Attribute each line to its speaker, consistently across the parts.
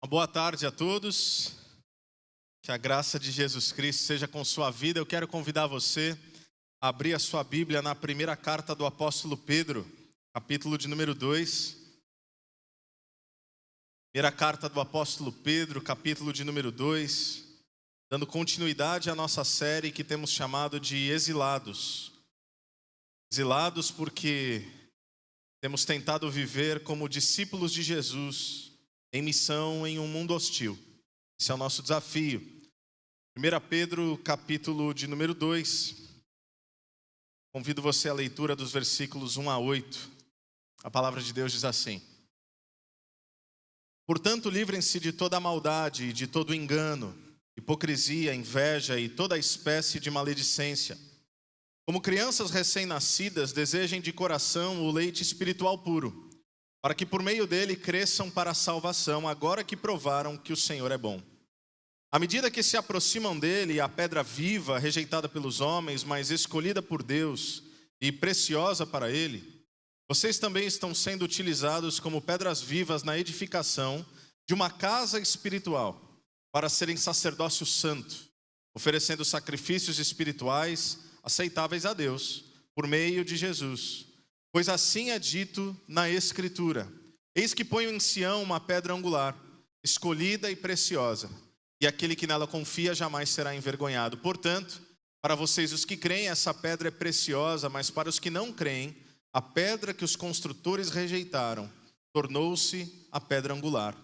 Speaker 1: Boa tarde a todos, que a graça de Jesus Cristo seja com sua vida. Eu quero convidar você a abrir a sua Bíblia na primeira carta do apóstolo Pedro, capítulo de número 2. Primeira carta do apóstolo Pedro, capítulo de número 2, dando continuidade à nossa série que temos chamado de Exilados. Exilados porque temos tentado viver como discípulos de Jesus, em missão em um mundo hostil. Esse é o nosso desafio. 1 Pedro, capítulo de número 2. Convido você à leitura dos versículos 1 a 8. A palavra de Deus diz assim: Portanto, livrem-se de toda maldade e de todo engano, hipocrisia, inveja e toda espécie de maledicência. Como crianças recém-nascidas, desejem de coração o leite espiritual puro, para que por meio dele cresçam para a salvação, agora que provaram que o Senhor é bom. À medida que se aproximam dele, a pedra viva, rejeitada pelos homens, mas escolhida por Deus e preciosa para ele, vocês também estão sendo utilizados como pedras vivas na edificação de uma casa espiritual, para serem sacerdócio santo, oferecendo sacrifícios espirituais aceitáveis a Deus, por meio de Jesus. Pois assim é dito na Escritura: Eis que ponho em Sião uma pedra angular, escolhida e preciosa, e aquele que nela confia jamais será envergonhado. Portanto, para vocês os que creem, essa pedra é preciosa, mas para os que não creem, a pedra que os construtores rejeitaram tornou-se a pedra angular,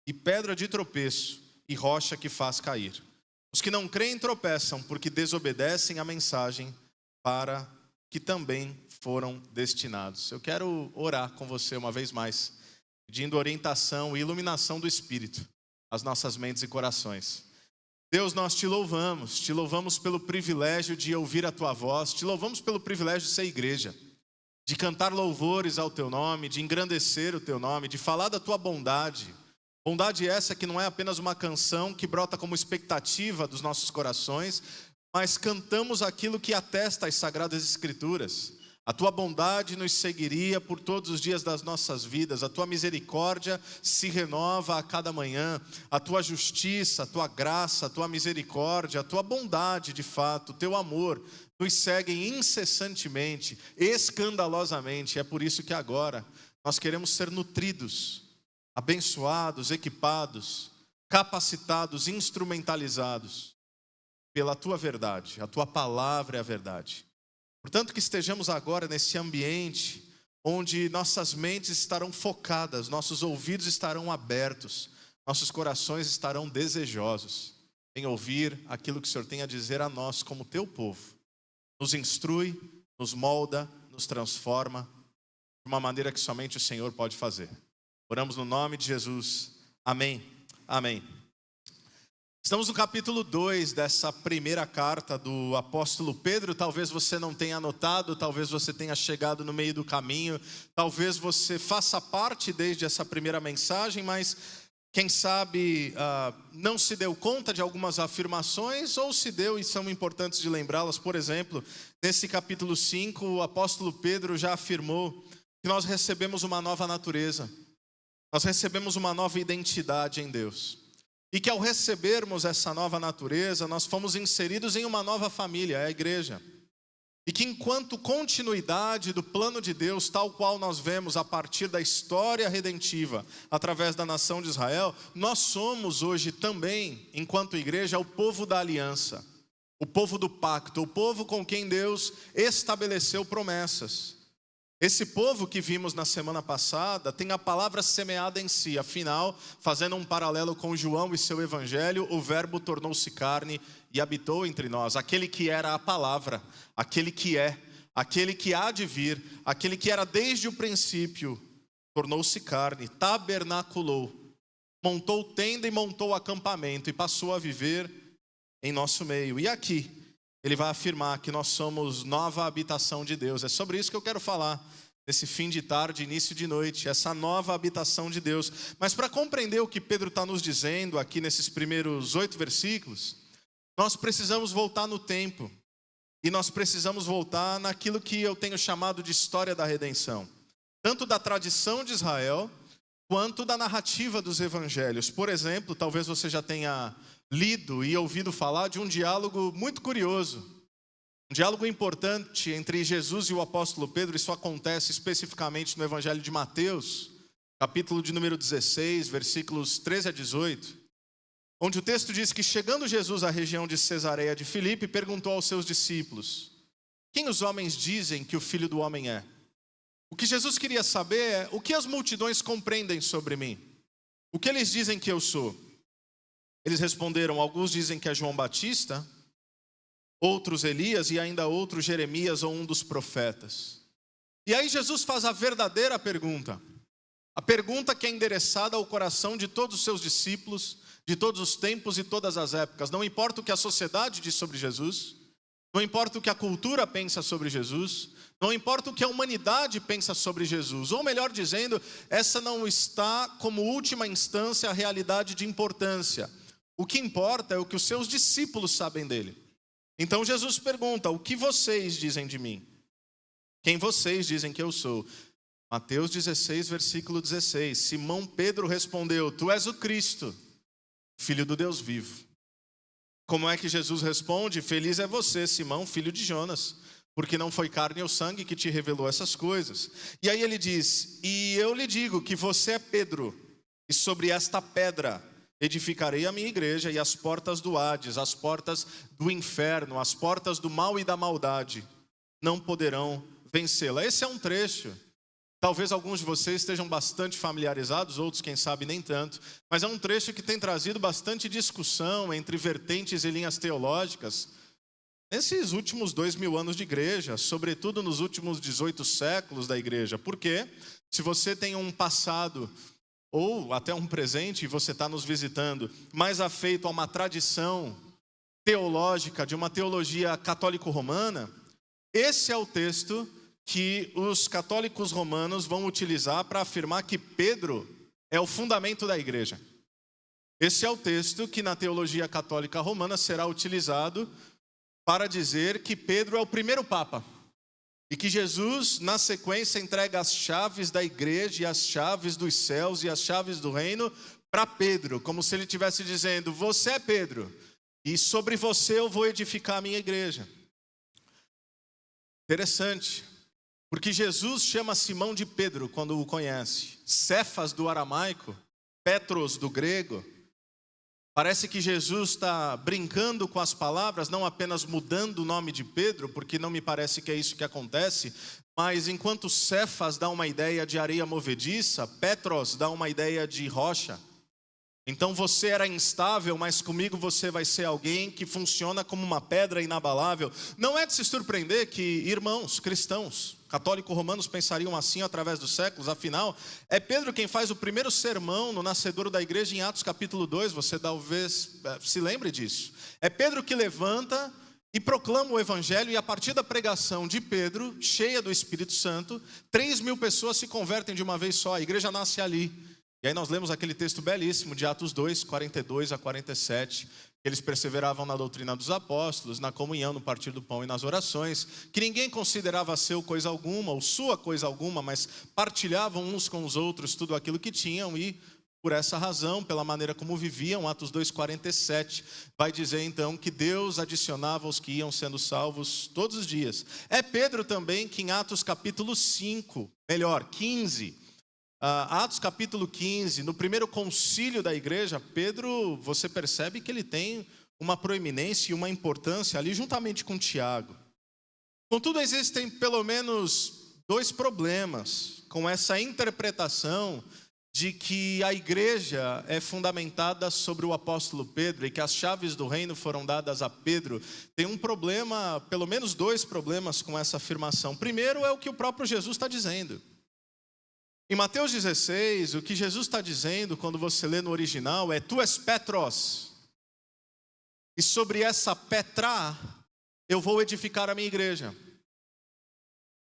Speaker 1: e pedra de tropeço, e rocha que faz cair. Os que não creem tropeçam, porque desobedecem à mensagem para que também foram destinados. Eu quero orar com você uma vez mais, pedindo orientação e iluminação do Espírito às nossas mentes e corações. Deus, nós te louvamos pelo privilégio de ouvir a tua voz, te louvamos pelo privilégio de ser igreja, de cantar louvores ao teu nome, de engrandecer o teu nome, de falar da tua bondade. Bondade essa que não é apenas uma canção que brota como expectativa dos nossos corações, mas cantamos aquilo que atesta as Sagradas Escrituras. A tua bondade nos seguiria por todos os dias das nossas vidas, a tua misericórdia se renova a cada manhã, a tua justiça, a tua graça, a tua misericórdia, a tua bondade de fato, o teu amor nos seguem incessantemente, escandalosamente. É por isso que agora nós queremos ser nutridos, abençoados, equipados, capacitados, instrumentalizados pela tua verdade. A tua palavra é a verdade. Portanto, que estejamos agora nesse ambiente onde nossas mentes estarão focadas, nossos ouvidos estarão abertos, nossos corações estarão desejosos em ouvir aquilo que o Senhor tem a dizer a nós como teu povo. Nos instrui, nos molda, nos transforma de uma maneira que somente o Senhor pode fazer. Oramos no nome de Jesus. Amém. Amém. Estamos no capítulo 2 dessa primeira carta do apóstolo Pedro. Talvez você não tenha anotado, talvez você tenha chegado no meio do caminho, talvez você faça parte desde essa primeira mensagem, mas quem sabe não se deu conta de algumas afirmações, ou se deu e são importantes de lembrá-las. Por exemplo, nesse capítulo 5, o apóstolo Pedro já afirmou que nós recebemos uma nova natureza. Nós recebemos uma nova identidade em Deus. E que ao recebermos essa nova natureza, nós fomos inseridos em uma nova família, é a igreja. E que enquanto continuidade do plano de Deus, tal qual nós vemos a partir da história redentiva, através da nação de Israel, nós somos hoje também, enquanto igreja, o povo da aliança, o povo do pacto, o povo com quem Deus estabeleceu promessas. Esse povo que vimos na semana passada tem a palavra semeada em si. Afinal, fazendo um paralelo com João e seu evangelho, o verbo tornou-se carne e habitou entre nós. Aquele que era a palavra, aquele que é, aquele que há de vir, aquele que era desde o princípio, tornou-se carne, tabernaculou, montou tenda e montou acampamento e passou a viver em nosso meio. E aqui ele vai afirmar que nós somos nova habitação de Deus. É sobre isso que eu quero falar nesse fim de tarde, início de noite, essa nova habitação de Deus. Mas para compreender o que Pedro está nos dizendo aqui nesses primeiros 8 versículos, nós precisamos voltar no tempo. E nós precisamos voltar naquilo que eu tenho chamado de história da redenção. Tanto da tradição de Israel, quanto da narrativa dos evangelhos. Por exemplo, talvez você já tenha lido e ouvido falar de um diálogo muito curioso, um diálogo importante entre Jesus e o apóstolo Pedro. Isso acontece especificamente no evangelho de Mateus, capítulo de número 16, versículos 13 a 18, onde o texto diz que, chegando Jesus à região de Cesareia de Filipe, perguntou aos seus discípulos: quem os homens dizem que o Filho do Homem é? O que Jesus queria saber é: o que as multidões compreendem sobre mim? O que eles dizem que eu sou? Eles responderam: alguns dizem que é João Batista, outros Elias e ainda outros Jeremias ou um dos profetas. E aí Jesus faz a verdadeira pergunta, a pergunta que é endereçada ao coração de todos os seus discípulos, de todos os tempos e todas as épocas. Não importa o que a sociedade diz sobre Jesus, não importa o que a cultura pensa sobre Jesus, não importa o que a humanidade pensa sobre Jesus, ou melhor dizendo, essa não está como última instância a realidade de importância. O que importa é o que os seus discípulos sabem dele. Então Jesus pergunta: o que vocês dizem de mim? Quem vocês dizem que eu sou? Mateus 16, versículo 16. Simão Pedro respondeu: tu és o Cristo, Filho do Deus vivo. Como é que Jesus responde? Feliz é você, Simão, filho de Jonas, porque não foi carne ou sangue que te revelou essas coisas. E aí ele diz: e eu lhe digo que você é Pedro, e sobre esta pedra edificarei a minha igreja, e as portas do Hades, as portas do inferno, as portas do mal e da maldade não poderão vencê-la. Esse é um trecho. Talvez alguns de vocês estejam bastante familiarizados, outros quem sabe nem tanto, mas é um trecho que tem trazido bastante discussão entre vertentes e linhas teológicas nesses últimos 2000 anos de igreja, sobretudo nos últimos 18 séculos da igreja. Por quê? Se você tem um passado ou até um presente e você está nos visitando, mais afeito a uma tradição teológica, de uma teologia católico-romana, esse é o texto que os católicos romanos vão utilizar para afirmar que Pedro é o fundamento da igreja. Esse é o texto que na teologia católica romana será utilizado para dizer que Pedro é o primeiro papa e que Jesus, na sequência, entrega as chaves da igreja e as chaves dos céus e as chaves do reino para Pedro, como se ele estivesse dizendo: você é Pedro, e sobre você eu vou edificar a minha igreja. Interessante, porque Jesus chama Simão de Pedro quando o conhece. Cefas do aramaico, Petros do grego. Parece que Jesus está brincando com as palavras, não apenas mudando o nome de Pedro, porque não me parece que é isso que acontece, mas enquanto Cefas dá uma ideia de areia movediça, Petros dá uma ideia de rocha. Então você era instável, mas comigo você vai ser alguém que funciona como uma pedra inabalável. Não é de se surpreender que irmãos cristãos, católico-romanos, pensariam assim através dos séculos. Afinal, é Pedro quem faz o primeiro sermão no nascedouro da igreja em Atos capítulo 2, você talvez se lembre disso. É Pedro que levanta e proclama o evangelho, e a partir da pregação de Pedro, cheia do Espírito Santo, 3.000 pessoas se convertem de uma vez só, a igreja nasce ali. E aí nós lemos aquele texto belíssimo de Atos 2, 42 a 47, que eles perseveravam na doutrina dos apóstolos, na comunhão, no partir do pão e nas orações, que ninguém considerava seu coisa alguma, ou sua coisa alguma, mas partilhavam uns com os outros tudo aquilo que tinham, e por essa razão, pela maneira como viviam, Atos 2, 47, vai dizer então que Deus adicionava os que iam sendo salvos todos os dias. É Pedro também que em Atos capítulo 15, Atos capítulo 15, no primeiro concílio da igreja, Pedro, você percebe que ele tem uma proeminência e uma importância ali juntamente com Tiago. Contudo, existem pelo menos 2 problemas com essa interpretação de que a igreja é fundamentada sobre o apóstolo Pedro e que as chaves do reino foram dadas a Pedro. Tem um problema, pelo menos 2 problemas com essa afirmação. Primeiro é o que o próprio Jesus está dizendo. Em Mateus 16, o que Jesus está dizendo, quando você lê no original, é: tu és Petros, e sobre essa Petra eu vou edificar a minha igreja.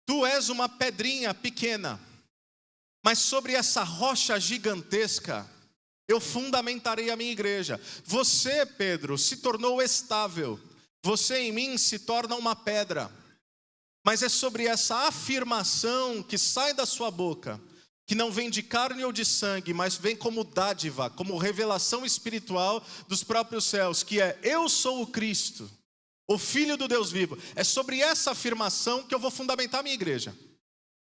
Speaker 1: Tu és uma pedrinha pequena, mas sobre essa rocha gigantesca eu fundamentarei a minha igreja. Você, Pedro, se tornou estável, você em mim se torna uma pedra, mas é sobre essa afirmação que sai da sua boca, que não vem de carne ou de sangue, mas vem como dádiva, como revelação espiritual dos próprios céus, que é: eu sou o Cristo, o Filho do Deus vivo. É sobre essa afirmação que eu vou fundamentar a minha igreja.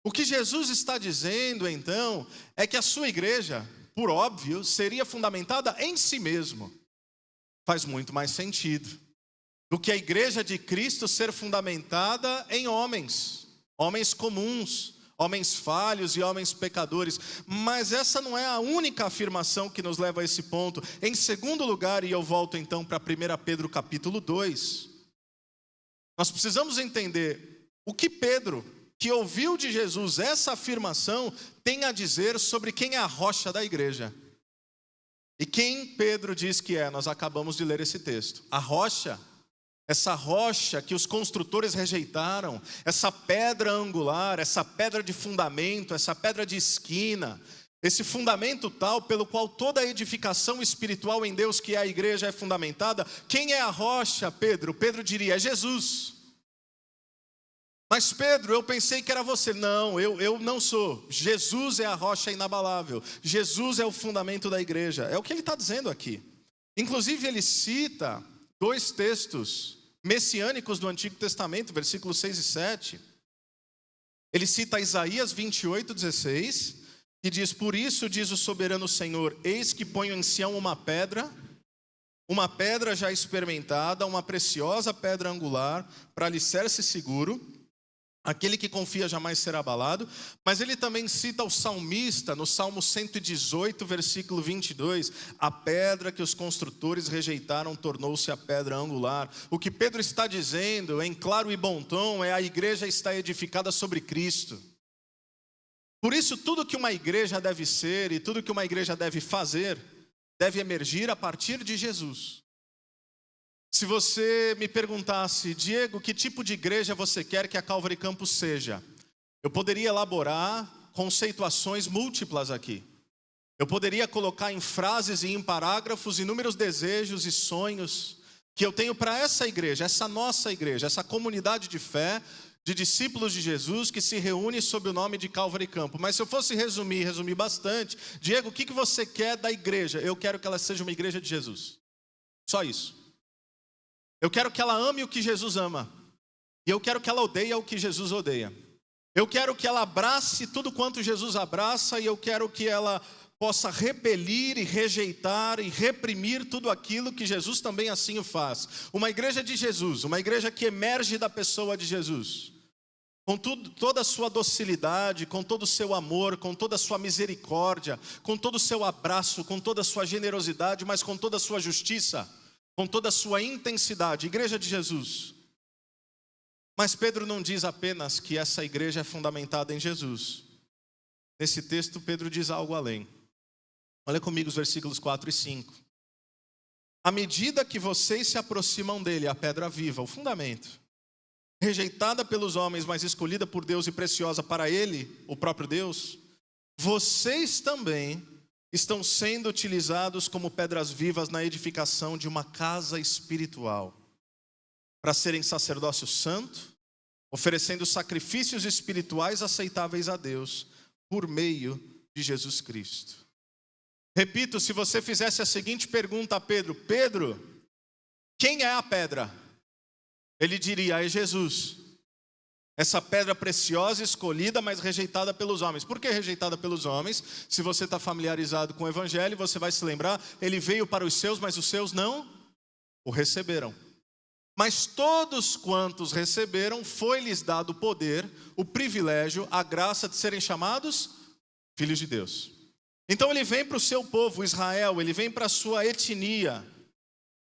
Speaker 1: O que Jesus está dizendo, então, é que a sua igreja, por óbvio, seria fundamentada em si mesmo. Faz muito mais sentido do que a igreja de Cristo ser fundamentada em homens comuns, homens falhos e homens pecadores. Mas essa não é a única afirmação que nos leva a esse ponto. Em segundo lugar, e eu volto então para 1 Pedro capítulo 2, nós precisamos entender o que Pedro, que ouviu de Jesus essa afirmação, tem a dizer sobre quem é a rocha da igreja. E quem Pedro diz que é? Nós acabamos de ler esse texto. A rocha, essa rocha que os construtores rejeitaram, essa pedra angular, essa pedra de fundamento, essa pedra de esquina, esse fundamento tal pelo qual toda a edificação espiritual em Deus, que é a igreja, é fundamentada. Quem é a rocha, Pedro? Pedro diria: é Jesus. Mas Pedro, eu pensei que era você. Não, eu não sou. Jesus é a rocha inabalável. Jesus é o fundamento da igreja. É o que ele está dizendo aqui. Inclusive ele cita 2 textos messiânicos do Antigo Testamento, versículos 6 e 7. Ele cita Isaías 28:16, que diz: por isso diz o soberano Senhor, eis que ponho em Sião uma pedra já experimentada, uma preciosa pedra angular, para alicerce seguro. Aquele que confia jamais será abalado. Mas ele também cita o salmista no Salmo 118, versículo 22. A pedra que os construtores rejeitaram tornou-se a pedra angular. O que Pedro está dizendo, em claro e bom tom, é: a igreja está edificada sobre Cristo. Por isso, tudo que uma igreja deve ser e tudo que uma igreja deve fazer, deve emergir a partir de Jesus. Se você me perguntasse: Diego, que tipo de igreja você quer que a Calvary Campus seja? Eu poderia elaborar conceituações múltiplas aqui. Eu poderia colocar em frases e em parágrafos inúmeros desejos e sonhos que eu tenho para essa igreja, essa nossa igreja, essa comunidade de fé, de discípulos de Jesus que se reúne sob o nome de Calvary Campus. Mas se eu fosse resumir bastante: Diego, o que você quer da igreja? Eu quero que ela seja uma igreja de Jesus. Só isso. Eu quero que ela ame o que Jesus ama. E eu quero que ela odeie o que Jesus odeia. Eu quero que ela abrace tudo quanto Jesus abraça. E eu quero que ela possa repelir e rejeitar e reprimir tudo aquilo que Jesus também assim o faz. Uma igreja de Jesus, uma igreja que emerge da pessoa de Jesus, com toda a sua docilidade, com todo o seu amor, com toda a sua misericórdia, com todo o seu abraço, com toda a sua generosidade, mas com toda a sua justiça, com toda a sua intensidade. Igreja de Jesus. Mas Pedro não diz apenas que essa igreja é fundamentada em Jesus. Nesse texto Pedro diz algo além. Olha comigo os versículos 4 e 5. À medida que vocês se aproximam dele, a pedra viva, o fundamento, rejeitada pelos homens, mas escolhida por Deus e preciosa para ele, o próprio Deus, vocês também estão sendo utilizados como pedras vivas na edificação de uma casa espiritual, para serem sacerdócio santo, oferecendo sacrifícios espirituais aceitáveis a Deus, por meio de Jesus Cristo. Repito, se você fizesse a seguinte pergunta a Pedro: Pedro, quem é a pedra? Ele diria: é Jesus. Essa pedra preciosa, escolhida, mas rejeitada pelos homens. Por que rejeitada pelos homens? Se você está familiarizado com o Evangelho, você vai se lembrar: ele veio para os seus, mas os seus não o receberam. Mas todos quantos receberam, foi-lhes dado o poder, o privilégio, a graça de serem chamados filhos de Deus. Então ele vem para o seu povo, Israel, ele vem para a sua etnia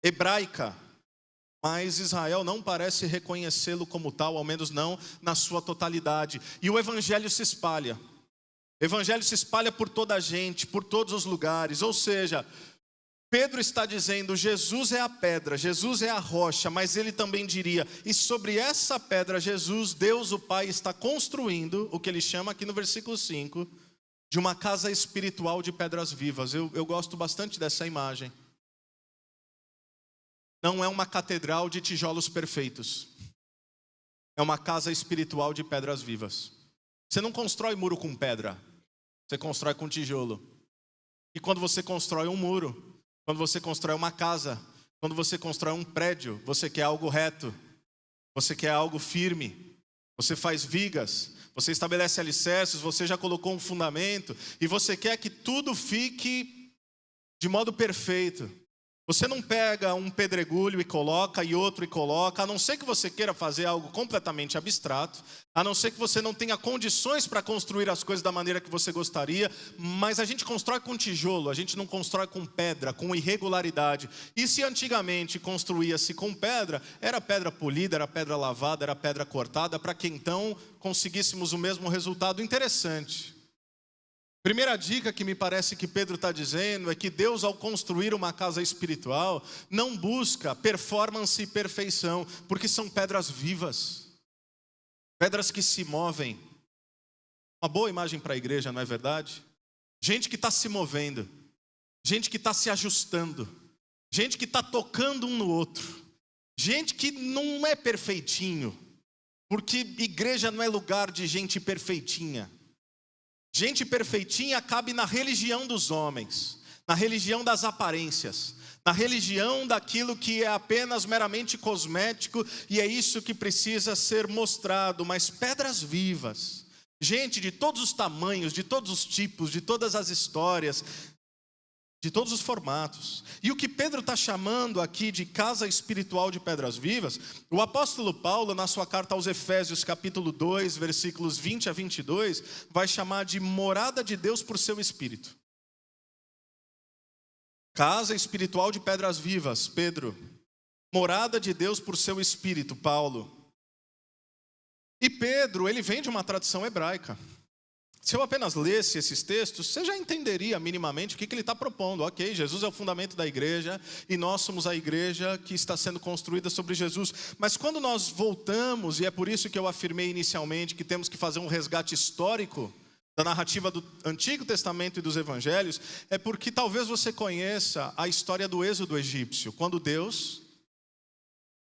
Speaker 1: hebraica. Mas Israel não parece reconhecê-lo como tal, ao menos não na sua totalidade. E o evangelho se espalha. O evangelho se espalha por toda a gente, por todos os lugares. Ou seja, Pedro está dizendo: Jesus é a pedra, Jesus é a rocha. Mas ele também diria: e sobre essa pedra, Jesus, Deus o Pai, está construindo o que ele chama aqui no versículo 5, de uma casa espiritual de pedras vivas. Eu gosto bastante dessa imagem. Não é uma catedral de tijolos perfeitos. É uma casa espiritual de pedras vivas. Você não constrói muro com pedra. você constrói com tijolo. E quando você constrói um muro, quando você constrói uma casa, quando você constrói um prédio, você quer algo reto, você quer algo firme, você faz vigas, você estabelece alicerces, você já colocou um fundamento e você quer que tudo fique de modo perfeito. Você não pega um pedregulho e coloca, e outro e coloca, a não ser que você queira fazer algo completamente abstrato, a não ser que você não tenha condições para construir as coisas da maneira que você gostaria, mas a gente constrói com tijolo, a gente não constrói com pedra, com irregularidade. E se antigamente construía-se com pedra, era pedra polida, era pedra lavada, era pedra cortada, para que então conseguíssemos o mesmo resultado. Interessante. Primeira dica que me parece que Pedro está dizendo é que Deus, ao construir uma casa espiritual, não busca performance e perfeição, porque são pedras vivas, pedras que se movem. Uma boa imagem para a igreja, não é verdade? Gente que está se movendo, gente que está se ajustando, gente que está tocando um no outro, gente que não é perfeitinho, porque igreja não é lugar de gente perfeitinha. Gente perfeitinha cabe na religião dos homens, na religião das aparências, na religião daquilo que é apenas meramente cosmético, e é isso que precisa ser mostrado, mas pedras vivas, gente de todos os tamanhos, de todos os tipos, de todas as histórias, de todos os formatos. E o que Pedro está chamando aqui de casa espiritual de pedras vivas, o apóstolo Paulo, na sua carta aos Efésios, capítulo 2, versículos 20 a 22, vai chamar de morada de Deus por seu Espírito. Casa espiritual de pedras vivas, Pedro. Morada de Deus por seu Espírito, Paulo. E Pedro, ele vem de uma tradição hebraica. Se eu apenas lesse esses textos, você já entenderia minimamente o que ele está propondo. Ok, Jesus é o fundamento da igreja e nós somos a igreja que está sendo construída sobre Jesus. Mas quando nós voltamos, e é por isso que eu afirmei inicialmente que temos que fazer um resgate histórico da narrativa do Antigo Testamento e dos Evangelhos, é porque talvez você conheça a história do êxodo egípcio, quando Deus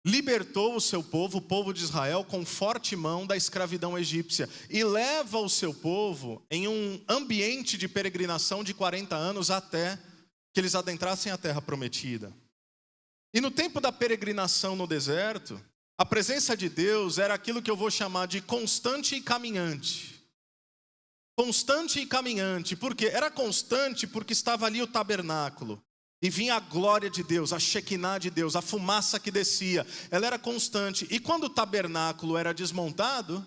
Speaker 1: libertou o seu povo, o povo de Israel, com forte mão da escravidão egípcia, e leva o seu povo em um ambiente de peregrinação de 40 anos até que eles adentrassem a terra prometida. E no tempo da peregrinação no deserto, a presença de Deus era aquilo que eu vou chamar de constante e caminhante. Constante e caminhante, porque era constante porque estava ali o tabernáculo. E vinha a glória de Deus, a Shekinah de Deus, a fumaça que descia, ela era constante. E quando o tabernáculo era desmontado,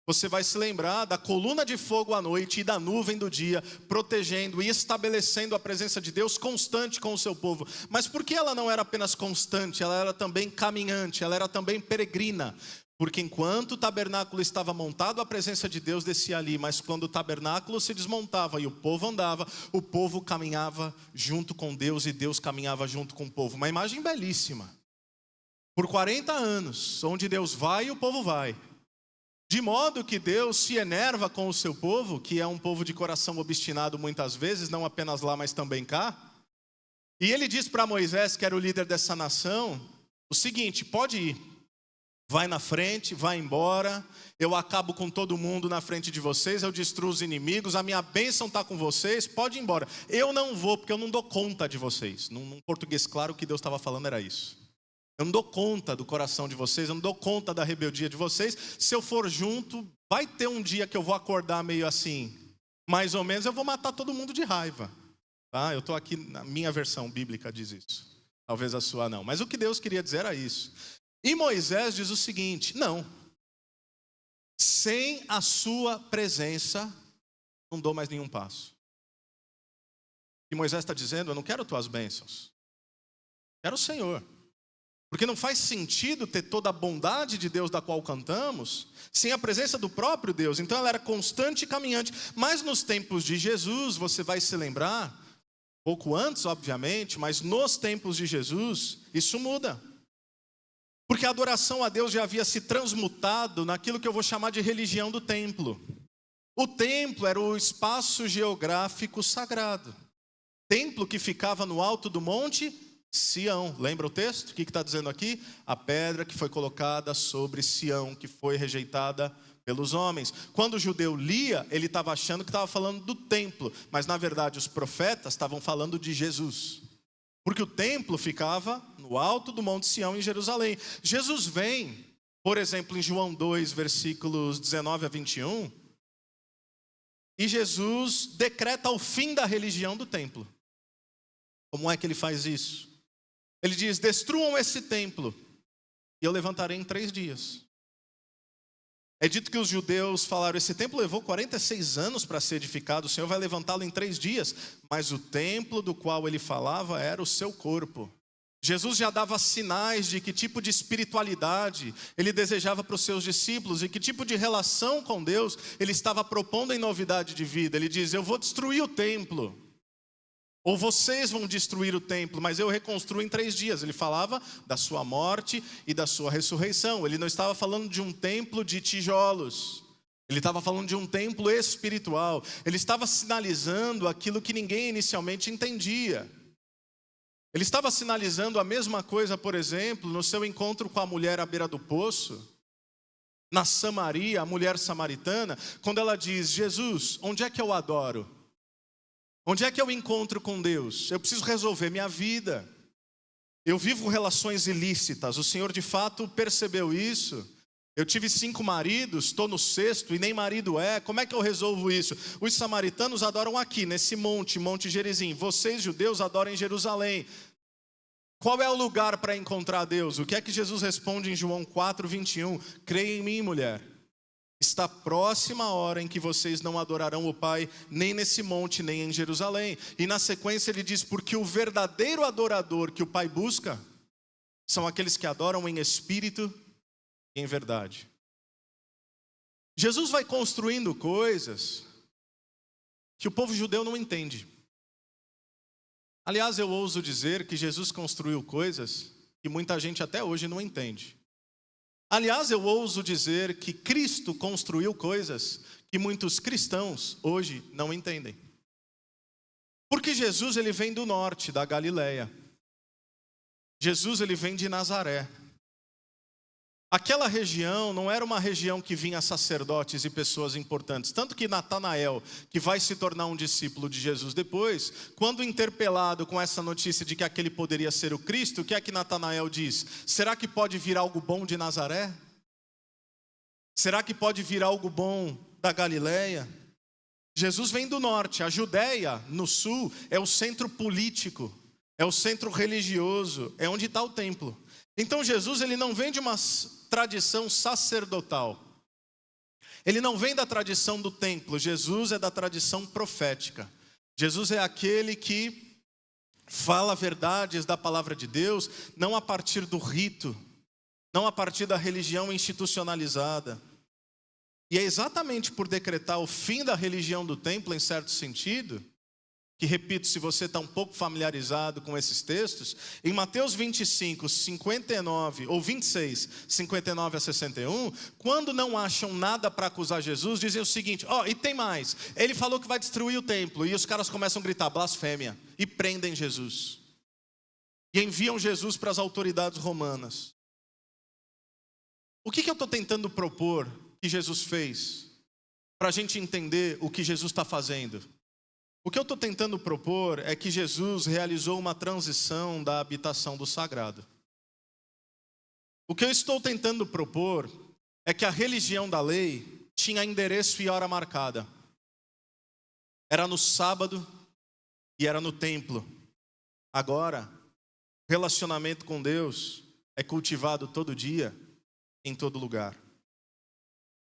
Speaker 1: você vai se lembrar da coluna de fogo à noite e da nuvem do dia, protegendo e estabelecendo a presença de Deus constante com o seu povo. Mas por que ela não era apenas constante, ela era também caminhante, ela era também peregrina? Porque enquanto o tabernáculo estava montado, a presença de Deus descia ali. Mas quando o tabernáculo se desmontava e o povo andava, o povo caminhava junto com Deus e Deus caminhava junto com o povo. Uma imagem belíssima. Por 40 anos, onde Deus vai, o povo vai. De modo que Deus se enerva com o seu povo, que é um povo de coração obstinado muitas vezes, não apenas lá, mas também cá. E ele diz para Moisés, que era o líder dessa nação, o seguinte: pode ir. Vai na frente, vai embora, eu acabo com todo mundo na frente de vocês, eu destruo os inimigos, a minha bênção está com vocês, pode ir embora. Eu não vou, porque eu não dou conta de vocês. Num português claro, o que Deus estava falando era isso. Eu não dou conta do coração de vocês, eu não dou conta da rebeldia de vocês. Se eu for junto, vai ter um dia que eu vou acordar meio assim, mais ou menos, eu vou matar todo mundo de raiva. Tá? Eu estou aqui, na minha versão bíblica diz isso. Talvez a sua não. Mas o que Deus queria dizer era isso. E Moisés diz o seguinte: não, sem a sua presença, não dou mais nenhum passo. E Moisés está dizendo: eu não quero tuas bênçãos, quero o Senhor. Porque não faz sentido ter toda a bondade de Deus da qual cantamos, sem a presença do próprio Deus. Então ela era constante e caminhante. Mas nos tempos de Jesus, você vai se lembrar, pouco antes obviamente, mas nos tempos de Jesus, isso muda. Porque a adoração a Deus já havia se transmutado naquilo que eu vou chamar de religião do templo. O templo era o espaço geográfico sagrado. Templo que ficava no alto do monte Sião. Lembra o texto? O que está dizendo aqui? A pedra que foi colocada sobre Sião, que foi rejeitada pelos homens. Quando o judeu lia, ele estava achando que estava falando do templo, mas na verdade os profetas estavam falando de Jesus. Porque o templo ficava no alto do Monte Sião, em Jerusalém. Jesus vem, por exemplo, em João 2, versículos 19 a 21, e Jesus decreta o fim da religião do templo. Como é que ele faz isso? Ele diz: destruam esse templo, e eu levantarei em 3 dias. É dito que os judeus falaram: esse templo levou 46 anos para ser edificado, o Senhor vai levantá-lo em 3 dias. Mas o templo do qual ele falava era o seu corpo. Jesus já dava sinais de que tipo de espiritualidade ele desejava para os seus discípulos e que tipo de relação com Deus ele estava propondo em novidade de vida. Ele diz: eu vou destruir o templo, ou vocês vão destruir o templo, mas eu reconstruo em 3 dias. Ele falava da sua morte e da sua ressurreição. Ele não estava falando de um templo de tijolos. Ele estava falando de um templo espiritual. Ele estava sinalizando aquilo que ninguém inicialmente entendia. Ele estava sinalizando a mesma coisa, por exemplo, no seu encontro com a mulher à beira do poço, na Samaria, a mulher samaritana, quando ela diz: Jesus, onde é que eu adoro? Onde é que eu encontro com Deus? Eu preciso resolver minha vida. Eu vivo relações ilícitas. O Senhor de fato percebeu isso. Eu tive 5 maridos, estou no 6º e nem marido é. Como é que eu resolvo isso? Os samaritanos adoram aqui, nesse Monte Gerizim. Vocês, judeus, adoram em Jerusalém. Qual é o lugar para encontrar Deus? O que é que Jesus responde em João 4, 21? Creia em mim, mulher. Está próxima a hora em que vocês não adorarão o Pai, nem nesse monte, nem em Jerusalém. E na sequência ele diz: porque o verdadeiro adorador que o Pai busca são aqueles que adoram em espírito e em verdade. Jesus vai construindo coisas que o povo judeu não entende. Aliás, eu ouso dizer que Jesus construiu coisas que muita gente até hoje não entende. Aliás, eu ouso dizer que Cristo construiu coisas que muitos cristãos hoje não entendem. Porque Jesus, ele vem do norte, da Galileia. Jesus, ele vem de Nazaré. Aquela região não era uma região que vinha sacerdotes e pessoas importantes. Tanto que Natanael, que vai se tornar um discípulo de Jesus depois, quando interpelado com essa notícia de que aquele poderia ser o Cristo, o que é que Natanael diz? Será que pode vir algo bom de Nazaré? Será que pode vir algo bom da Galileia? Jesus vem do norte. A Judéia, no sul, é o centro político, é o centro religioso, é onde está o templo. Então Jesus, ele não vem de uma tradição sacerdotal. Ele não vem da tradição do templo. Jesus é da tradição profética. Jesus é aquele que fala verdades da palavra de Deus, não a partir do rito, não a partir da religião institucionalizada. E é exatamente por decretar o fim da religião do templo, em certo sentido, que, repito, se você está um pouco familiarizado com esses textos, em Mateus 25, 59, ou 26, 59 a 61, quando não acham nada para acusar Jesus, dizem o seguinte: e tem mais, ele falou que vai destruir o templo, e os caras começam a gritar blasfêmia, e prendem Jesus, e enviam Jesus para as autoridades romanas. O que eu estou tentando propor que Jesus fez, para a gente entender o que Jesus está fazendo? O que eu estou tentando propor é que Jesus realizou uma transição da habitação do sagrado. O que eu estou tentando propor é que a religião da lei tinha endereço e hora marcada. Era no sábado e era no templo. Agora, relacionamento com Deus é cultivado todo dia, em todo lugar.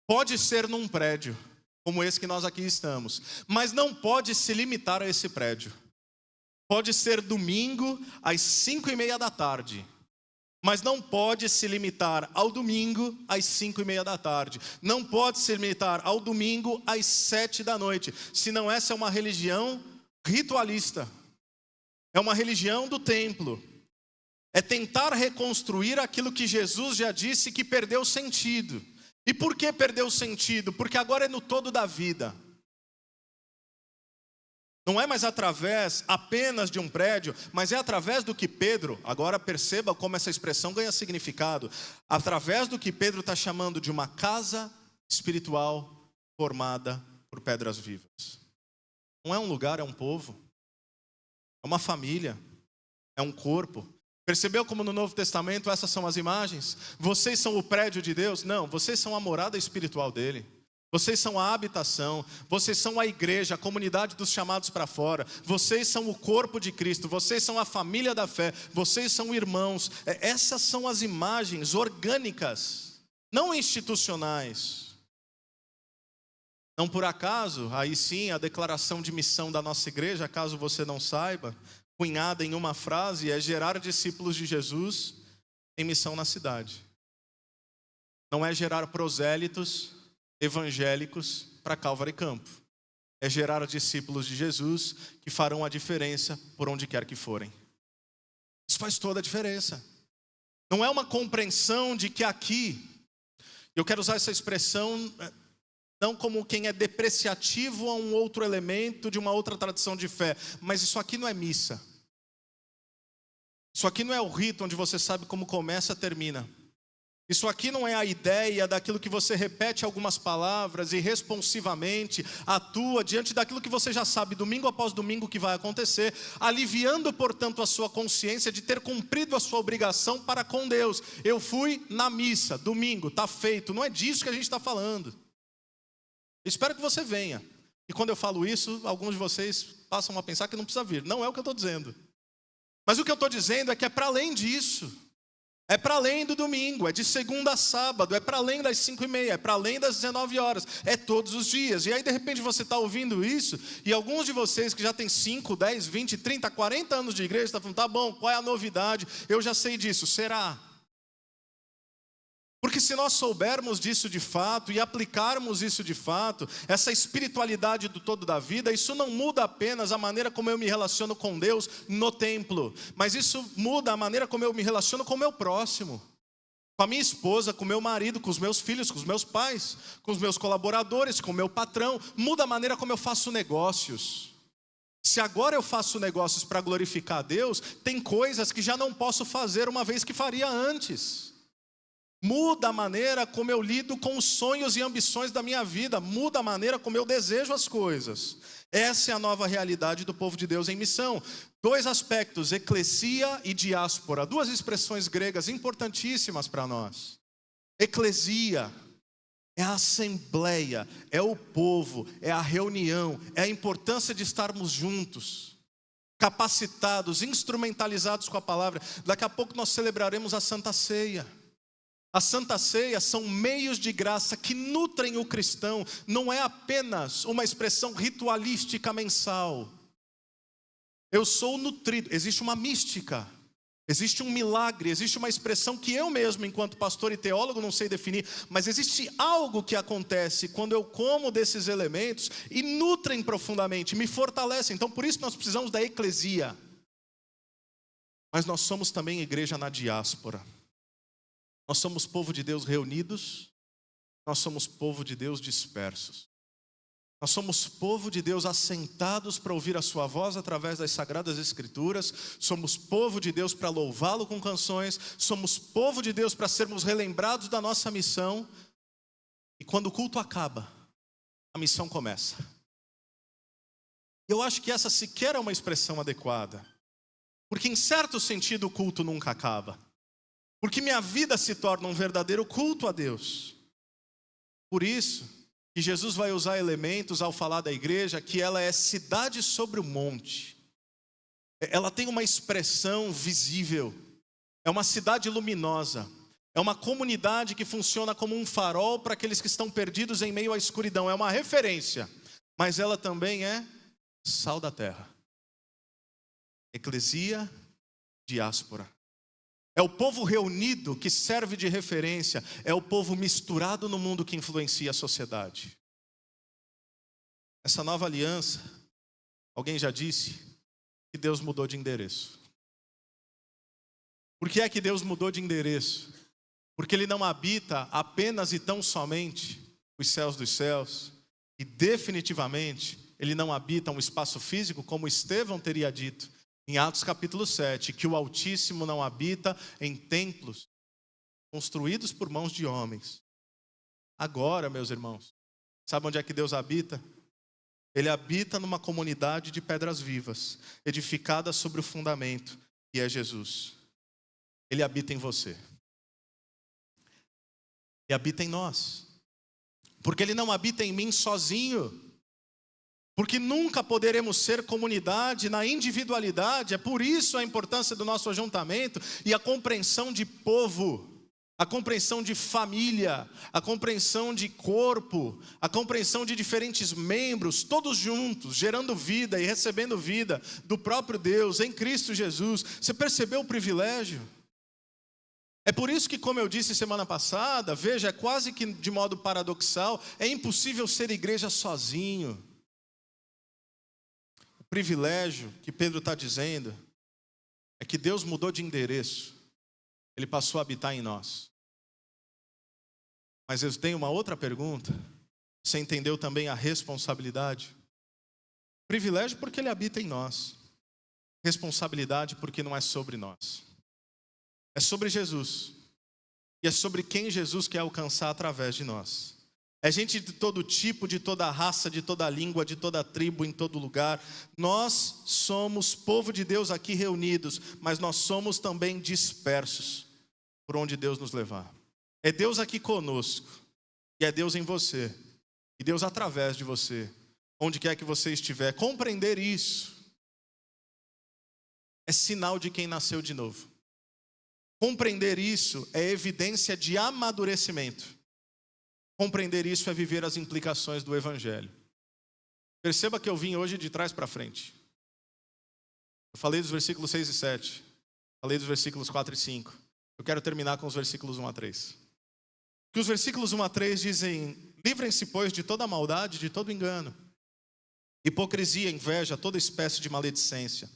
Speaker 1: Pode ser num prédio, como esse que nós aqui estamos, mas não pode se limitar a esse prédio. Pode ser domingo às 5:30 da tarde, mas não pode se limitar ao domingo às 5:30 da tarde. Não pode se limitar ao domingo às 7 da noite, senão essa é uma religião ritualista. É uma religião do templo. É tentar reconstruir aquilo que Jesus já disse que perdeu sentido. E por que perdeu sentido? Porque agora é no todo da vida. Não é mais através apenas de um prédio, mas é através do que Pedro, agora perceba como essa expressão ganha significado, através do que Pedro está chamando de uma casa espiritual formada por pedras vivas. Não é um lugar, é um povo. É uma família. É um corpo. Percebeu como no Novo Testamento essas são as imagens? Vocês são o prédio de Deus? Não, vocês são a morada espiritual dele. Vocês são a habitação, vocês são a igreja, a comunidade dos chamados para fora. Vocês são o corpo de Cristo, vocês são a família da fé, vocês são irmãos. Essas são as imagens orgânicas, não institucionais. Não por acaso, aí sim, a declaração de missão da nossa igreja, caso você não saiba, cunhada em uma frase, é gerar discípulos de Jesus em missão na cidade. Não é gerar prosélitos evangélicos para Calvary Campo. É gerar discípulos de Jesus que farão a diferença por onde quer que forem. Isso faz toda a diferença. Não é uma compreensão de que aqui, eu quero usar essa expressão não como quem é depreciativo a um outro elemento de uma outra tradição de fé, mas isso aqui não é missa. Isso aqui não é o rito onde você sabe como começa e termina. Isso aqui não é a ideia daquilo que você repete algumas palavras e responsivamente atua diante daquilo que você já sabe domingo após domingo que vai acontecer, aliviando, portanto, a sua consciência de ter cumprido a sua obrigação para com Deus. Eu fui na missa, domingo, está feito. Não é disso que a gente está falando. Espero que você venha. E quando eu falo isso, alguns de vocês passam a pensar que não precisa vir. Não é o que eu estou dizendo. Mas o que eu estou dizendo é que é para além disso. É para além do domingo, é de segunda a sábado, é para além das 5h30, é para além das 19 horas, é todos os dias. E aí de repente você está ouvindo isso, e alguns de vocês que já têm 5, 10, 20, 30, 40 anos de igreja, estão falando, tá bom, qual é a novidade? Eu já sei disso, será? Porque se nós soubermos disso de fato e aplicarmos isso de fato, essa espiritualidade do todo da vida, isso não muda apenas a maneira como eu me relaciono com Deus no templo, mas isso muda a maneira como eu me relaciono com o meu próximo, com a minha esposa, com o meu marido, com os meus filhos, com os meus pais, com os meus colaboradores, com o meu patrão, muda a maneira como eu faço negócios. Se agora eu faço negócios para glorificar a Deus, tem coisas que já não posso fazer uma vez que faria antes. Muda a maneira como eu lido com os sonhos e ambições da minha vida. Muda a maneira como eu desejo as coisas. Essa é a nova realidade do povo de Deus em missão. 2 aspectos, eclesia e diáspora. 2 expressões gregas importantíssimas para nós. Eclesia é a assembleia, é o povo, é a reunião, é a importância de estarmos juntos, capacitados, instrumentalizados com a palavra. Daqui a pouco nós celebraremos a Santa Ceia. A Santa Ceia são meios de graça que nutrem o cristão, não é apenas uma expressão ritualística mensal. Eu sou nutrido, existe uma mística, existe um milagre, existe uma expressão que eu mesmo, enquanto pastor e teólogo, não sei definir, mas existe algo que acontece quando eu como desses elementos e nutrem profundamente, me fortalecem. Então por isso nós precisamos da eclesia. Mas nós somos também igreja na diáspora. Nós somos povo de Deus reunidos, nós somos povo de Deus dispersos. Nós somos povo de Deus assentados para ouvir a sua voz através das Sagradas Escrituras. Somos povo de Deus para louvá-lo com canções. Somos povo de Deus para sermos relembrados da nossa missão. E quando o culto acaba, a missão começa. Eu acho que essa sequer é uma expressão adequada. Porque em certo sentido o culto nunca acaba. Porque minha vida se torna um verdadeiro culto a Deus. Por isso que Jesus vai usar elementos ao falar da igreja, que ela é cidade sobre o monte. Ela tem uma expressão visível. É uma cidade luminosa. É uma comunidade que funciona como um farol para aqueles que estão perdidos em meio à escuridão. É uma referência. Mas ela também é sal da terra. Eclesia, diáspora. É o povo reunido que serve de referência. É o povo misturado no mundo que influencia a sociedade. Essa nova aliança, alguém já disse que Deus mudou de endereço. Por que é que Deus mudou de endereço? Porque Ele não habita apenas e tão somente os céus dos céus. E definitivamente Ele não habita um espaço físico, como Estevão teria dito em Atos capítulo 7, que o Altíssimo não habita em templos construídos por mãos de homens. Agora, meus irmãos, sabe onde é que Deus habita? Ele habita numa comunidade de pedras vivas, edificada sobre o fundamento, que é Jesus. Ele habita em você. Ele habita em nós. Porque Ele não habita em mim sozinho. Porque nunca poderemos ser comunidade na individualidade. É por isso a importância do nosso ajuntamento e a compreensão de povo, a compreensão de família, a compreensão de corpo, a compreensão de diferentes membros, todos juntos, gerando vida e recebendo vida do próprio Deus em Cristo Jesus. Você percebeu o privilégio? É por isso que, como eu disse semana passada, veja, é quase que de modo paradoxal, é impossível ser igreja sozinho. O privilégio que Pedro está dizendo é que Deus mudou de endereço. Ele passou a habitar em nós. Mas eu tenho uma outra pergunta. Você entendeu também a responsabilidade? Privilégio porque Ele habita em nós. Responsabilidade porque não é sobre nós. É sobre Jesus. E é sobre quem Jesus quer alcançar através de nós. É gente de todo tipo, de toda raça, de toda língua, de toda tribo, em todo lugar. Nós somos povo de Deus aqui reunidos, mas nós somos também dispersos por onde Deus nos levar. É Deus aqui conosco, e é Deus em você, e Deus através de você, onde quer que você estiver. Compreender isso é sinal de quem nasceu de novo. Compreender isso é evidência de amadurecimento. Compreender isso é viver as implicações do Evangelho. Perceba que eu vim hoje de trás para frente. Eu falei dos versículos 6 e 7. Falei dos versículos 4 e 5. Eu quero terminar com os versículos 1 a 3. Que os versículos 1 a 3 dizem: livrem-se, pois, de toda maldade, de todo engano, hipocrisia, inveja, toda espécie de maledicência.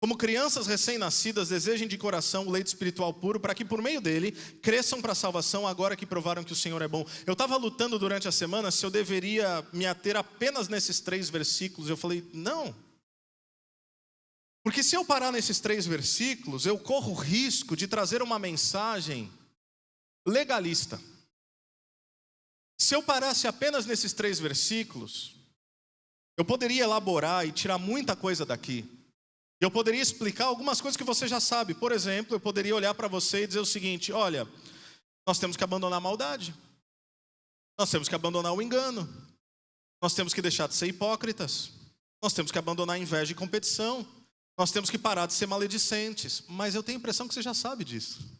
Speaker 1: Como crianças recém-nascidas, desejem de coração o leite espiritual puro, para que por meio dele cresçam para a salvação, agora que provaram que o Senhor é bom. Eu estava lutando durante a semana se eu deveria me ater apenas nesses 3 versículos. Eu falei, não. Porque se eu parar nesses 3 versículos, eu corro o risco de trazer uma mensagem legalista. Se eu parasse apenas nesses 3 versículos, eu poderia elaborar e tirar muita coisa daqui. Eu poderia explicar algumas coisas que você já sabe. Por exemplo, eu poderia olhar para você e dizer o seguinte: olha, nós temos que abandonar a maldade. Nós temos que abandonar o engano. Nós temos que deixar de ser hipócritas. Nós temos que abandonar a inveja e competição. Nós temos que parar de ser maledicentes. Mas eu tenho a impressão que você já sabe disso.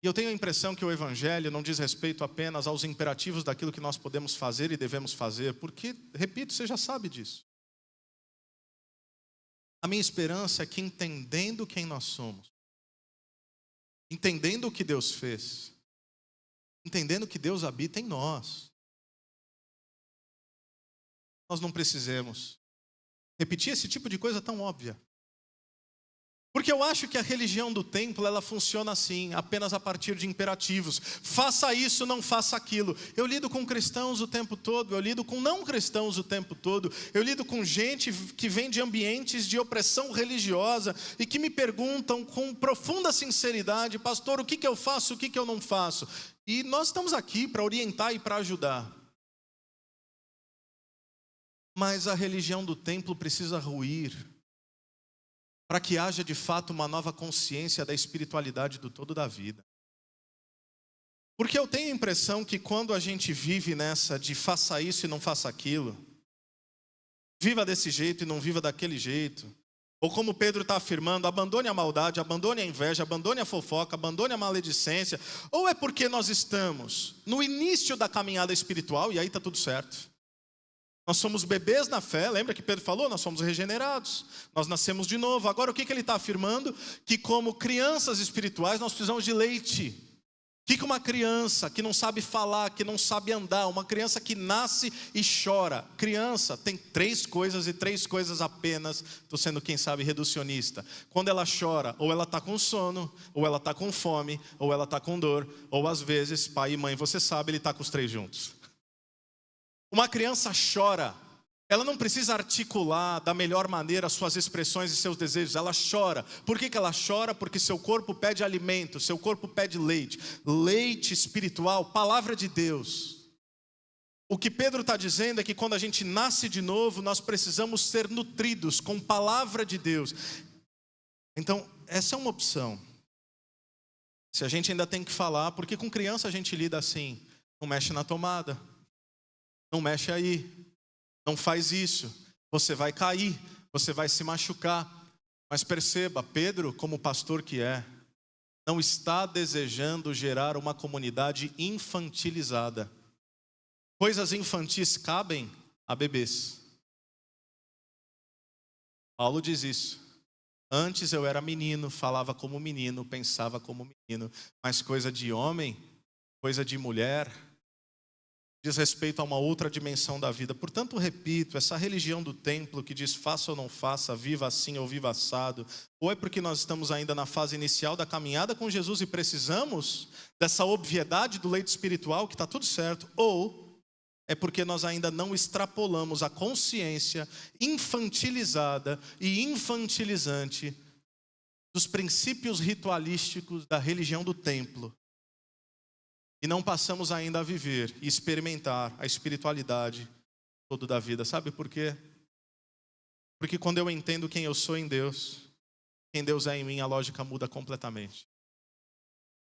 Speaker 1: E eu tenho a impressão que o Evangelho não diz respeito apenas aos imperativos daquilo que nós podemos fazer e devemos fazer, porque, repito, você já sabe disso. A minha esperança é que, entendendo quem nós somos, entendendo o que Deus fez, entendendo que Deus habita em nós, nós não precisemos repetir esse tipo de coisa tão óbvia. Porque eu acho que a religião do templo, ela funciona assim, apenas a partir de imperativos. Faça isso, não faça aquilo. Eu lido com cristãos o tempo todo, eu lido com não cristãos o tempo todo. Eu lido com gente que vem de ambientes de opressão religiosa e que me perguntam com profunda sinceridade: pastor, o que eu faço, o que eu não faço? E nós estamos aqui para orientar e para ajudar. Mas a religião do templo precisa ruir, para que haja de fato uma nova consciência da espiritualidade do todo da vida. Porque eu tenho a impressão que quando a gente vive nessa de faça isso e não faça aquilo, viva desse jeito e não viva daquele jeito, ou como Pedro está afirmando, abandone a maldade, abandone a inveja, abandone a fofoca, abandone a maledicência, ou é porque nós estamos no início da caminhada espiritual e aí está tudo certo. Nós somos bebês na fé, lembra que Pedro falou? Nós somos regenerados, nós nascemos de novo. Agora o que ele está afirmando? Que como crianças espirituais nós precisamos de leite. O que uma criança que não sabe falar, que não sabe andar, uma criança que nasce e chora. Criança tem 3 coisas e 3 coisas apenas, estou sendo quem sabe reducionista. Quando ela chora, ou ela está com sono, ou ela está com fome, ou ela está com dor, ou às vezes, pai e mãe, você sabe, ele está com os 3 juntos. Uma criança chora Ela não precisa articular da melhor maneira suas expressões e seus desejos. Ela chora. Por que ela chora? Porque seu corpo pede alimento, seu corpo pede leite. Leite espiritual, palavra de Deus. O que Pedro está dizendo é que quando a gente nasce de novo, nós precisamos ser nutridos com palavra de Deus. Então, essa é uma opção. Se a gente ainda tem que falar, porque com criança a gente lida assim. Não mexe na tomada. Não mexe aí. Não faz isso, você vai cair, você vai se machucar. Mas perceba, Pedro, como pastor que é, não está desejando gerar uma comunidade infantilizada. Coisas infantis cabem a bebês. Paulo diz isso. Antes eu era menino, falava como menino, pensava como menino. Mas coisa de homem, coisa de mulher, diz respeito a uma outra dimensão da vida. Portanto, repito, essa religião do templo que diz faça ou não faça, viva assim ou viva assado, ou é porque nós estamos ainda na fase inicial da caminhada com Jesus e precisamos dessa obviedade do leite espiritual, que está tudo certo, ou é porque nós ainda não extrapolamos a consciência infantilizada e infantilizante dos princípios ritualísticos da religião do templo. E não passamos ainda a viver e experimentar a espiritualidade toda da vida. Sabe por quê? Porque quando eu entendo quem eu sou em Deus, quem Deus é em mim, a lógica muda completamente.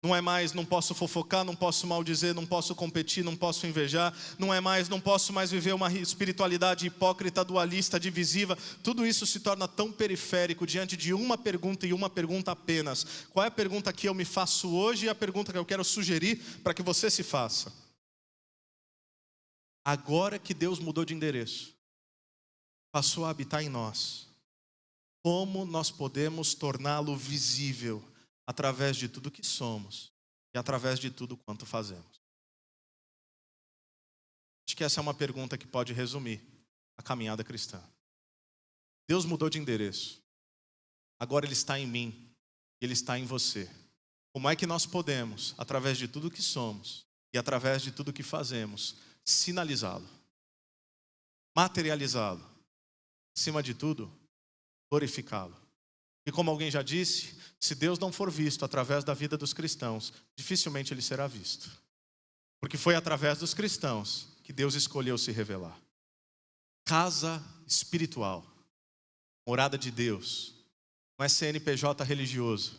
Speaker 1: Não é mais, não posso fofocar, não posso maldizer, não posso competir, não posso invejar. Não é mais, não posso mais viver uma espiritualidade hipócrita, dualista, divisiva. Tudo isso se torna tão periférico diante de uma pergunta e uma pergunta apenas. Qual é a pergunta que eu me faço hoje e a pergunta que eu quero sugerir para que você se faça? Agora que Deus mudou de endereço, passou a habitar em nós, como nós podemos torná-lo visível? Através de tudo que somos e através de tudo quanto fazemos. Acho que essa é uma pergunta que pode resumir a caminhada cristã. Deus mudou de endereço. Agora Ele está em mim, Ele está em você. Como é que nós podemos, através de tudo que somos e através de tudo que fazemos, sinalizá-lo, materializá-lo, acima de tudo, glorificá-lo? E como alguém já disse, se Deus não for visto através da vida dos cristãos, dificilmente Ele será visto. Porque foi através dos cristãos que Deus escolheu se revelar. Casa espiritual, morada de Deus, não é CNPJ religioso,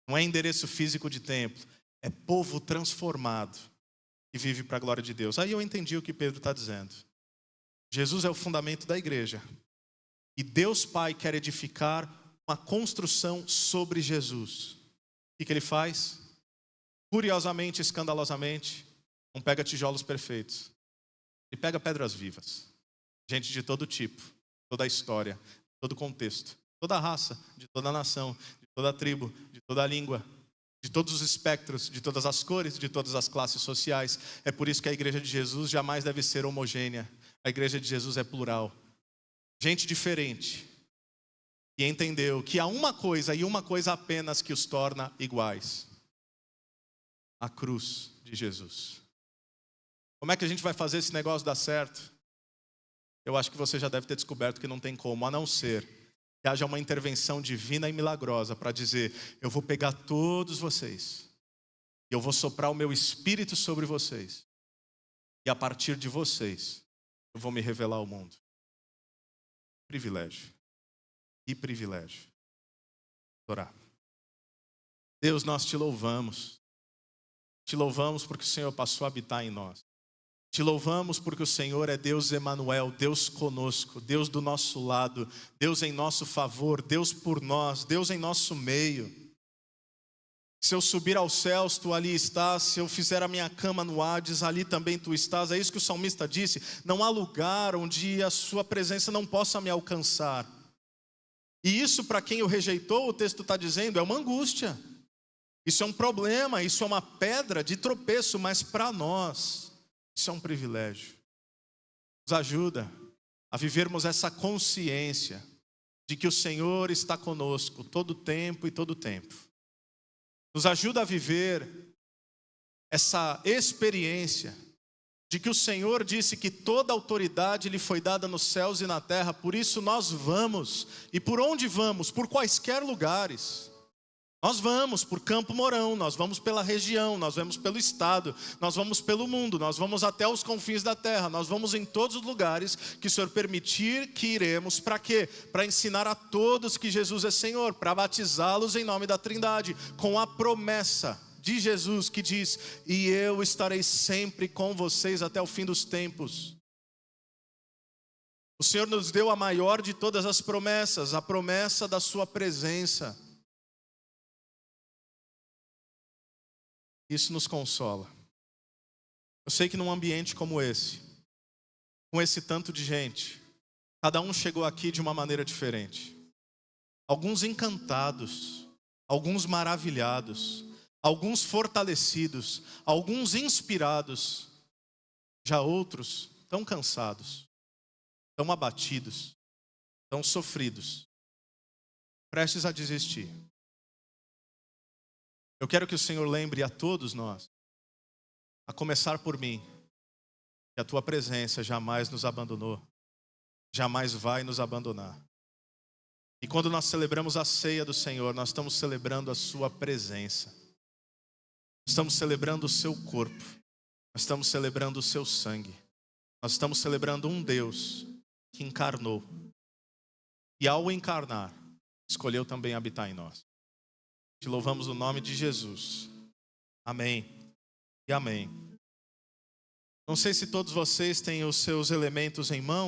Speaker 1: não é endereço físico de templo, é povo transformado que vive para a glória de Deus. Aí eu entendi o que Pedro está dizendo. Jesus é o fundamento da igreja e Deus Pai quer edificar uma construção sobre Jesus. O que Ele faz? Curiosamente, escandalosamente, não pega tijolos perfeitos. Ele pega pedras vivas. Gente de todo tipo, toda a história, todo contexto, toda a raça, de toda a nação, de toda a tribo, de toda a língua, de todos os espectros, de todas as cores, de todas as classes sociais. É por isso que a igreja de Jesus jamais deve ser homogênea. A igreja de Jesus é plural. Gente diferente. E entendeu que há uma coisa e uma coisa apenas que os torna iguais: a cruz de Jesus. Como é que a gente vai fazer esse negócio dar certo? Eu acho que você já deve ter descoberto que não tem como, a não ser que haja uma intervenção divina e milagrosa para dizer: eu vou pegar todos vocês, e eu vou soprar o meu espírito sobre vocês, e a partir de vocês, eu vou me revelar ao mundo. Privilégio. Que privilégio. Orar. Deus, nós te louvamos. Te louvamos porque o Senhor passou a habitar em nós. Te louvamos porque o Senhor é Deus Emanuel, Deus conosco, Deus do nosso lado, Deus em nosso favor, Deus por nós, Deus em nosso meio. Se eu subir aos céus, tu ali estás. Se eu fizer a minha cama no Hades, ali também tu estás. É isso que o salmista disse. Não há lugar onde a sua presença não possa me alcançar. E isso, para quem o rejeitou, o texto está dizendo, é uma angústia. Isso é um problema, isso é uma pedra de tropeço, mas para nós, isso é um privilégio. Nos ajuda a vivermos essa consciência de que o Senhor está conosco todo tempo e todo tempo. Nos ajuda a viver essa experiência de que o Senhor disse que toda autoridade lhe foi dada nos céus e na terra, por isso nós vamos. E por onde vamos? Por quaisquer lugares. Nós vamos por Campo Mourão, nós vamos pela região, nós vamos pelo estado, nós vamos pelo mundo, nós vamos até os confins da terra, nós vamos em todos os lugares que o Senhor permitir que iremos. Para quê? Para ensinar a todos que Jesus é Senhor, para batizá-los em nome da Trindade, com a promessa de Jesus que diz: e eu estarei sempre com vocês até o fim dos tempos. O Senhor nos deu a maior de todas as promessas, a promessa da sua presença. Isso nos consola. Eu sei que num ambiente como esse, com esse tanto de gente, cada um chegou aqui de uma maneira diferente. Alguns encantados, alguns maravilhados, alguns fortalecidos, alguns inspirados, já outros tão cansados, tão abatidos, tão sofridos, prestes a desistir. Eu quero que o Senhor lembre a todos nós, a começar por mim, que a tua presença jamais nos abandonou, jamais vai nos abandonar. E quando nós celebramos a ceia do Senhor, nós estamos celebrando a sua presença. Estamos celebrando o seu corpo, nós estamos celebrando o seu sangue, nós estamos celebrando um Deus que encarnou e ao encarnar, escolheu também habitar em nós. Te louvamos no nome de Jesus. Amém e amém. Não sei se todos vocês têm os seus elementos em mão.